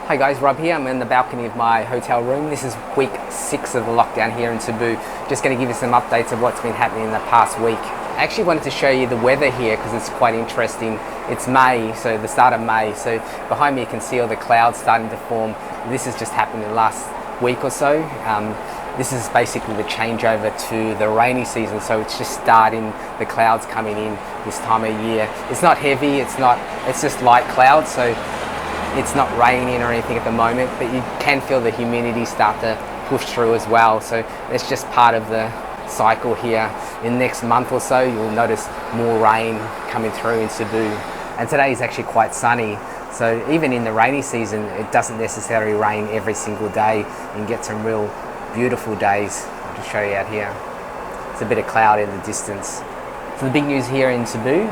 Hi guys, Rob here. I'm in the balcony of my hotel room. This is week 6 of the lockdown here in Cebu. Just going to give you some updates of what's been happening in the past week. I actually wanted to show you the weather here because it's quite interesting. It's May, so the start of May. So behind me you can see all the clouds starting to form. This has just happened in the last week or so. This is basically the changeover to the rainy season, so it's just starting, the clouds coming in this time of year. It's not heavy, it's just light clouds, so it's not raining or anything at the moment, but you can feel the humidity start to push through as well. So it's just part of the cycle here. In the next month or so, you'll notice more rain coming through in Cebu. And today is actually quite sunny. So even in the rainy season, it doesn't necessarily rain every single day. You can get some real beautiful days. I'll just show you out here. There's a bit of cloud in the distance. So the big news here in Cebu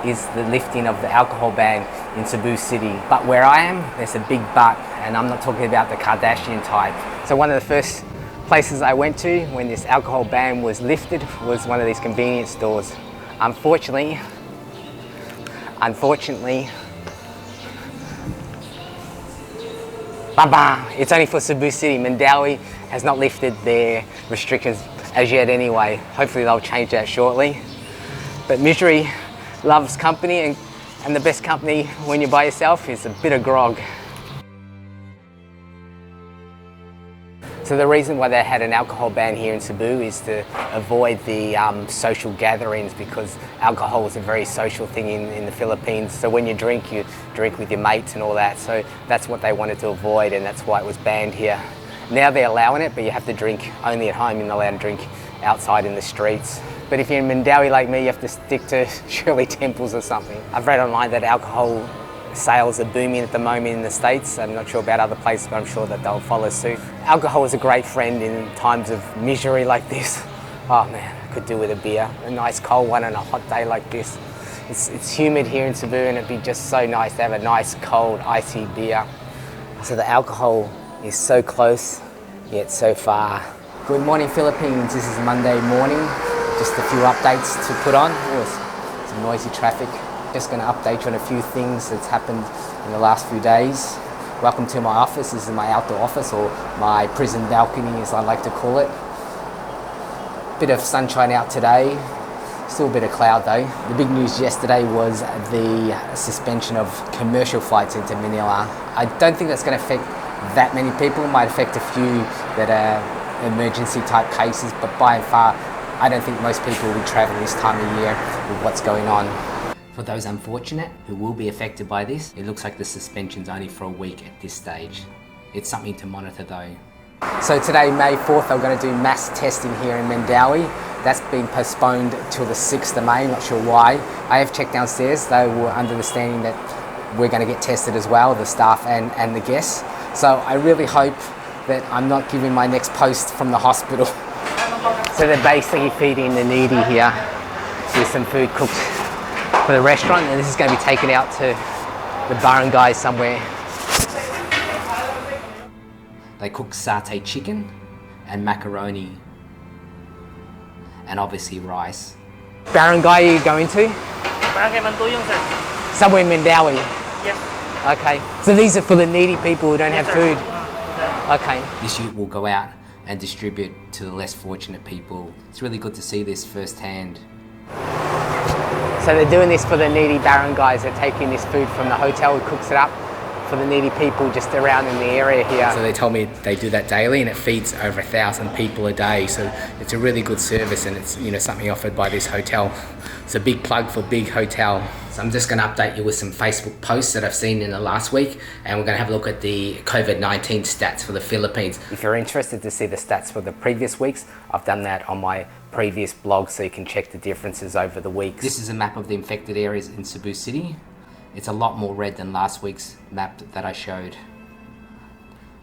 is the lifting of the alcohol ban in Cebu City. But where I am, there's a big but, and I'm not talking about the Kardashian type. So one of the first places I went to when this alcohol ban was lifted was one of these convenience stores. Unfortunately, it's only for Cebu City. Mandaue has not lifted their restrictions as yet anyway. Hopefully they'll change that shortly. But misery loves company, and the best company when you're by yourself is a bit of grog. So the reason why they had an alcohol ban here in Cebu is to avoid the social gatherings, because alcohol is a very social thing in the Philippines. So when you drink with your mates and all that. So that's what they wanted to avoid, and that's why it was banned here. Now they're allowing it, but you have to drink only at home. You're not allowed to drink outside in the streets. But if you're in Mandaue like me, you have to stick to Shirley Temples or something. I've read online that alcohol sales are booming at the moment in the States. I'm not sure about other places, but I'm sure that they'll follow suit. Alcohol is a great friend in times of misery like this. Oh man, I could do with a beer. A nice cold one on a hot day like this. It's humid here in Cebu, and it'd be just so nice to have a nice cold icy beer. So the alcohol is so close, yet so far. Good morning, Philippines. This is Monday morning. Just a few updates to put on. Oh, some noisy traffic. Just going to update you on a few things that's happened in the last few days. Welcome to my office. This is my outdoor office, or my prison balcony as I like to call it. Bit of sunshine out today. Still a bit of cloud though. The big news yesterday was the suspension of commercial flights into Manila. I don't think that's going to affect that many people. It might affect a few that are emergency type cases, but by and far, I don't think most people will travel this time of year with what's going on. For those unfortunate who will be affected by this, it looks like the suspension's only for a week at this stage. It's something to monitor though. So today, May 4th, I'm going to do mass testing here in Mandaue. That's been postponed till the 6th of May, not sure why. I have checked downstairs, they were under the understanding that we're going to get tested as well, the staff and the guests. So I really hope that I'm not giving my next post from the hospital. So they're basically feeding the needy here. Here's some food cooked for the restaurant, and this is going to be taken out to the barangay somewhere. They cook satay chicken and macaroni, and obviously rice. Barangay are you going to? Barangay Mandaue, sir. Somewhere in Mandaue? Yes. Okay, so these are for the needy people who don't have food? Okay. This ute will go out and distribute to the less fortunate people. It's really good to see this firsthand. So they're doing this for the needy barangays. They're taking this food from the hotel who cooks it up for the needy people just around in the area here. So they told me they do that daily, and it feeds over 1,000 people a day. So it's a really good service, and it's something offered by this hotel. It's a big plug for Big Hotel. So I'm just going to update you with some Facebook posts that I've seen in the last week, and we're going to have a look at the COVID-19 stats for the Philippines. If you're interested to see the stats for the previous weeks, I've done that on my previous blog, so you can check the differences over the weeks. This is a map of the infected areas in Cebu City. It's a lot more red than last week's map that I showed.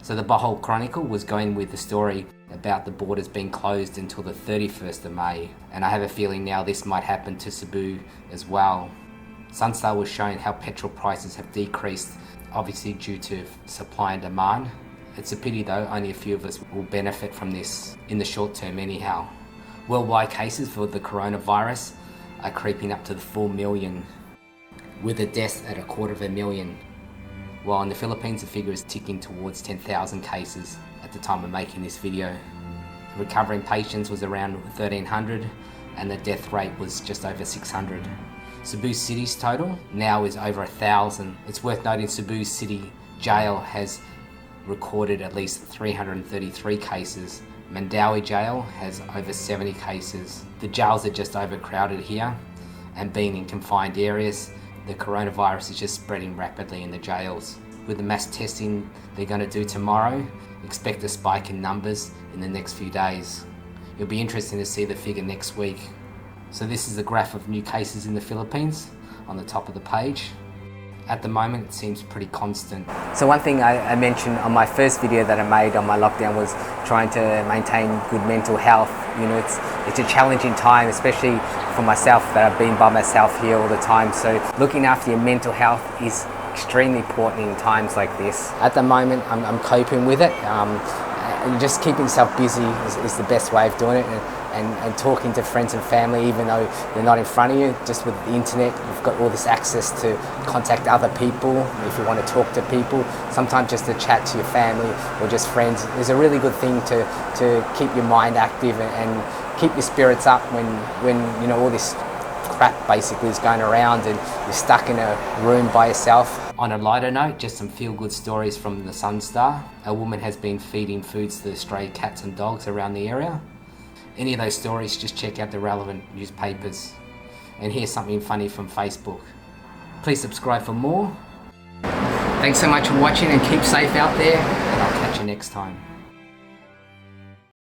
So the Bohol Chronicle was going with the story about the borders being closed until the 31st of May. And I have a feeling now this might happen to Cebu as well. Sunstar was showing how petrol prices have decreased, obviously due to supply and demand. It's a pity though, only a few of us will benefit from this in the short term anyhow. Worldwide cases for the coronavirus are creeping up to the 4 million, with the deaths at 250,000. while in the Philippines the figure is ticking towards 10,000 cases at the time of making this video. The recovering patients was around 1,300 and the death rate was just over 600. Cebu City's total now is over 1,000. It's worth noting Cebu City Jail has recorded at least 333 cases. Mandaue Jail has over 70 cases. The jails are just overcrowded here, and being in confined areas, the coronavirus is just spreading rapidly in the jails. With the mass testing they're going to do tomorrow, expect a spike in numbers in the next few days. It'll be interesting to see the figure next week. So this is the graph of new cases in the Philippines on the top of the page. At the moment, it seems pretty constant. So one thing I mentioned on my first video that I made on my lockdown was trying to maintain good mental health. You know, it's a challenging time, especially for myself, that I've been by myself here all the time. So looking after your mental health is extremely important in times like this. At the moment, I'm coping with it. And just keeping yourself busy is the best way of doing it. And talking to friends and family, even though they're not in front of you. Just with the internet, you've got all this access to contact other people if you want to talk to people. Sometimes just to chat to your family or just friends is a really good thing to keep your mind active and keep your spirits up when you know all this crap basically is going around and you're stuck in a room by yourself. On a lighter note, just some feel-good stories from the Sun Star. A woman has been feeding foods to stray cats and dogs around the area. Any of those stories, just check out the relevant newspapers. And here's something funny from Facebook. Please subscribe for more. Thanks so much for watching and keep safe out there, and I'll catch you next time.